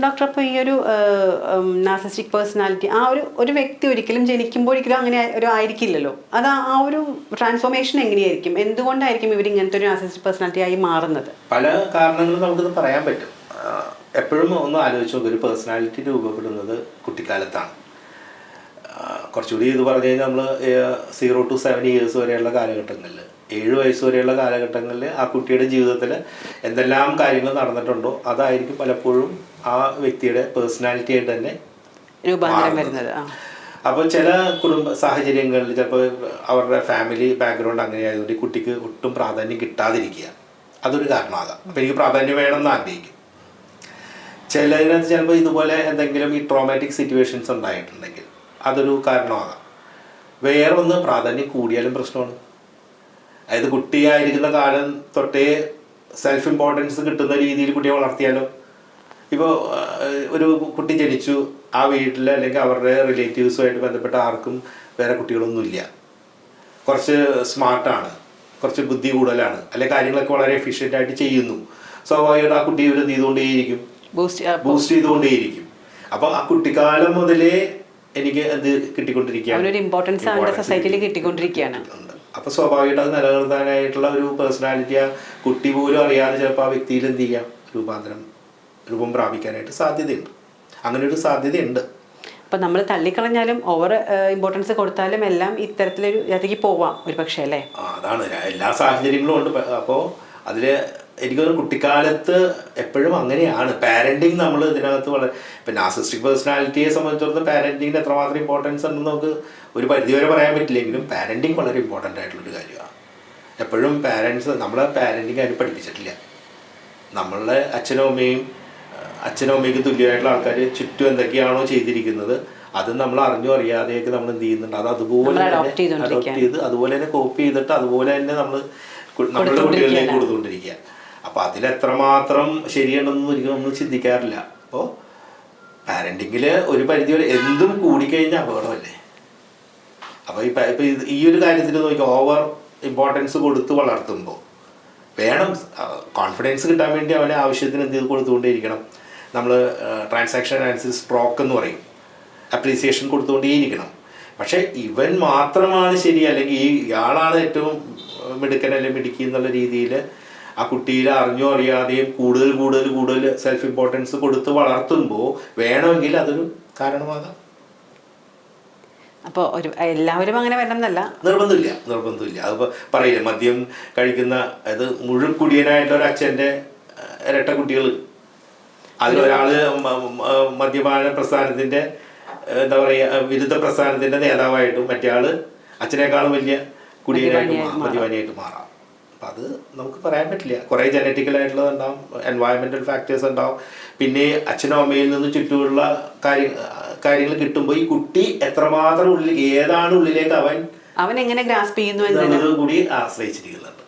Doctor, അപ്പോൾ ഈ ഒരു നാർസിസ്റ്റിക് പേഴ്സണാലിറ്റി ഒരു വ്യക്തി ഒരിക്കലും ജനിക്കുമ്പോഴൊരിക്കലും അങ്ങനെ ഒരു ആയിരിക്കില്ലല്ലോ. അത് ആ ഒരു ട്രാൻസ്ഫോർമേഷൻ എങ്ങനെയായിരിക്കും? എന്തുകൊണ്ടായിരിക്കും ഇവർ ഇങ്ങനത്തെ ഒരു നാർസിസ്റ്റിക് പേഴ്സണാലിറ്റി ആയി മാറുന്നത്? പല കാരണങ്ങളും നമുക്കിത് പറയാൻ പറ്റും. എപ്പോഴും ഒന്ന് ആലോചിച്ച് നോക്കുക, ഒരു പേഴ്സണാലിറ്റി രൂപപ്പെടുന്നത് കുട്ടിക്കാലത്താണ്. കുറച്ചുകൂടി ഇത് പറഞ്ഞു കഴിഞ്ഞാൽ നമ്മൾ 0 to 7 years വരെയുള്ള കാലഘട്ടങ്ങളിൽ, 7 വയസ്സ് വരെയുള്ള കാലഘട്ടങ്ങളിൽ ആ കുട്ടിയുടെ ജീവിതത്തിൽ എന്തെല്ലാം കാര്യങ്ങൾ നടന്നിട്ടുണ്ടോ അതായിരിക്കും പലപ്പോഴും ആ വ്യക്തിയുടെ പേഴ്സണാലിറ്റി ആയിട്ട് തന്നെ രൂപാന്തരം വരുന്നത്. അപ്പോൾ ചില കുടുംബ സാഹചര്യങ്ങളിൽ ചിലപ്പോൾ അവരുടെ ഫാമിലി ബാക്ക്ഗ്രൗണ്ട് അങ്ങനെ ആയതുകൊണ്ട് ഈ കുട്ടിക്ക് ഒട്ടും പ്രാധാന്യം കിട്ടാതിരിക്കുക, അതൊരു കാരണമാകാം. അപ്പോൾ എനിക്ക് പ്രാധാന്യം വേണമെന്ന് ആഗ്രഹിക്കും. ചിലതിനകത്ത് ചിലപ്പോൾ ഇതുപോലെ എന്തെങ്കിലും ഈ ട്രോമാറ്റിക് സിറ്റുവേഷൻസ് ഉണ്ടായിട്ടുണ്ടെങ്കിൽ അതൊരു കാരണമാകാം. വേറെ ഒന്ന്, പ്രാധാന്യം കൂടിയാലും പ്രശ്നമാണ്. അതായത് കുട്ടിയായിരിക്കുന്ന കാലം തൊട്ടേ സെൽഫ് ഇമ്പോർട്ടൻസ് കിട്ടുന്ന രീതിയിൽ കുട്ടിയെ വളർത്തിയാലോ. ഇപ്പോൾ ഒരു കുട്ടി ജനിച്ചു, ആ വീട്ടിൽ അല്ലെങ്കിൽ അവരുടെ റിലേറ്റീവ്സുമായിട്ട് ബന്ധപ്പെട്ട ആർക്കും വേറെ കുട്ടികളൊന്നുമില്ല, കുറച്ച് സ്മാർട്ടാണ്, കുറച്ച് ബുദ്ധി കൂടുതലാണ്, അല്ലെങ്കിൽ കാര്യങ്ങളൊക്കെ വളരെ എഫിഷ്യൻ്റ് ആയിട്ട് ചെയ്യുന്നു, സ്വാഭാവികമായിട്ട് ആ കുട്ടി ഇവർ ചെയ്തുകൊണ്ടേയിരിക്കും, ബൂസ്റ്റ് ചെയ്തുകൊണ്ടേയിരിക്കും. അപ്പോൾ ആ കുട്ടിക്കാലം മുതലേ എനിക്ക് എന്ത് കിട്ടിക്കൊണ്ടിരിക്കുകയാണ്. അപ്പോൾ സ്വാഭാവികമായിട്ട് അത് നിലനിർത്താനായിട്ടുള്ള ഒരു പേഴ്സണാലിറ്റി ആ കുട്ടി പോലും അറിയാതെ ചിലപ്പോൾ ആ വ്യക്തിയിൽ എന്ത് ചെയ്യാം, രൂപം പ്രാപിക്കാനായിട്ട് സാധ്യതയുണ്ട്. അങ്ങനെ ഒരു സാധ്യതയുണ്ട്. അപ്പം നമ്മൾ തള്ളിക്കളഞ്ഞാലും ഓവർ ഇമ്പോർട്ടൻസ് കൊടുത്താലും എല്ലാം ഇത്തരത്തിലൊരു ഇതിലേക്ക് പോവാം ഒരു പക്ഷേ, അല്ലേ? അതാണ്, എല്ലാ സാഹചര്യങ്ങളും ഉണ്ട്. അപ്പോൾ അതിൽ എനിക്കൊരു കുട്ടിക്കാലത്ത് എപ്പോഴും അങ്ങനെയാണ് പാരൻറ്റിങ്. നമ്മൾ ഇതിനകത്ത് വളരെ ഇപ്പം നാർസിസ്റ്റിക് പേഴ്സണാലിറ്റിയെ സംബന്ധിച്ചിടത്തോളം പാരൻറ്റിങ്ങിന് എത്രമാത്രം ഇമ്പോർട്ടൻസ് ഉണ്ടെന്ന് നമുക്ക് ഒരു പരിധിവരെ പറയാൻ പറ്റില്ലെങ്കിലും പാരൻറ്റിങ് വളരെ ഇമ്പോർട്ടൻ്റ് ആയിട്ടുള്ളൊരു കാര്യമാണ്. എപ്പോഴും പാരൻസ് നമ്മളെ പാരൻറ്റിങ് ആരും പഠിപ്പിച്ചിട്ടില്ല. നമ്മളുടെ അച്ഛനും അമ്മയ്ക്ക് തുല്യമായിട്ടുള്ള ആൾക്കാർ ചുറ്റും എന്തൊക്കെയാണോ ചെയ്തിരിക്കുന്നത് അത് നമ്മൾ അറിഞ്ഞോ അറിയാതെയൊക്കെ നമ്മൾ എന്ത് ചെയ്യുന്നുണ്ട്, അത് അതുപോലെ അഡോപ്റ്റ് ചെയ്ത് അതുപോലെ തന്നെ കോപ്പി ചെയ്തിട്ട് അതുപോലെ തന്നെ നമ്മളുടെ കുട്ടികളിലേക്ക് കൊടുത്തുകൊണ്ടിരിക്കുക. അപ്പോൾ അതിലെത്രമാത്രം ശരിയുണ്ടെന്ന് ഒരിക്കലും നമ്മൾ ചിന്തിക്കാറില്ല. അപ്പോൾ പാരൻറ്റിങ്ങിൽ ഒരു പരിധി വരെ എന്തും കൂടിക്കഴിഞ്ഞാൽ അപകടമല്ലേ. അപ്പോൾ ഇപ്പോൾ ഈ ഒരു കാര്യത്തിൽ നോക്കി ഓവർ ഇമ്പോർട്ടൻസ് കൊടുത്ത് വളർത്തുമ്പോൾ വേണം കോൺഫിഡൻസ് കിട്ടാൻ വേണ്ടി അവനെ ആവശ്യത്തിന് എന്ത് ചെയ്ത് കൊടുത്തുകൊണ്ടേയിരിക്കണം. നമ്മൾ ട്രാൻസാക്ഷൻ അനാലിസിസ് സ്ട്രോക്ക് എന്ന് പറയും, അപ്രീസിയേഷൻ കൊടുത്തുകൊണ്ടേയിരിക്കണം. പക്ഷേ ഇവൻ മാത്രമാണ് ശരി, അല്ലെങ്കിൽ ഇയാളാണ് ഏറ്റവും മിടുക്കൻ അല്ലെങ്കിൽ മിടുക്കി എന്നുള്ള രീതിയിൽ ആ കുട്ടിയിൽ അറിഞ്ഞോ അറിയാതെയും കൂടുതൽ സെൽഫ് ഇമ്പോർട്ടൻസ് കൊടുത്ത് വളർത്തുമ്പോൾ വേണമെങ്കിൽ അതൊരു കാരണമാകാം. അപ്പോൾ എല്ലാവരും അങ്ങനെ വരണമെന്നല്ല, നിർബന്ധമില്ല. അതിപ്പോൾ പറയില്ല, മദ്യം കഴിക്കുന്ന അതായത് മുഴുക്കുടിയനായിട്ടുള്ള ഒരു അച്ഛൻ്റെ ഇരട്ട കുട്ടികൾ, അതിലൊരാൾ മദ്യപാന പ്രസ്ഥാനത്തിൻ്റെ എന്താ പറയുക വിരുദ്ധ പ്രസ്ഥാനത്തിൻ്റെ നേതാവായിട്ടും മറ്റേ ആൾ അച്ഛനേക്കാളും വലിയ മദ്യപാനിയായിട്ട് മാറാം. അപ്പം അത് നമുക്ക് പറയാൻ പറ്റില്ല. കുറേ ജനറ്റിക്കലായിട്ടുള്ളത് ഉണ്ടാവും, എൻവയറമെൻ്റൽ ഫാക്ടേഴ്സ് ഉണ്ടാവും, പിന്നെ അച്ഛനും അമ്മയിൽ നിന്ന് ചുറ്റുമുള്ള കാര്യങ്ങൾ കിട്ടുമ്പോൾ ഈ കുട്ടി എത്രമാത്രം ഏതാണ് ഉള്ളിലേക്ക് അവൻ എങ്ങനെ ഗ്രാസ്പ് ചെയ്യുന്നു എന്നത് കൂടി ആശ്രയിച്ചിരിക്കുന്നുണ്ട്.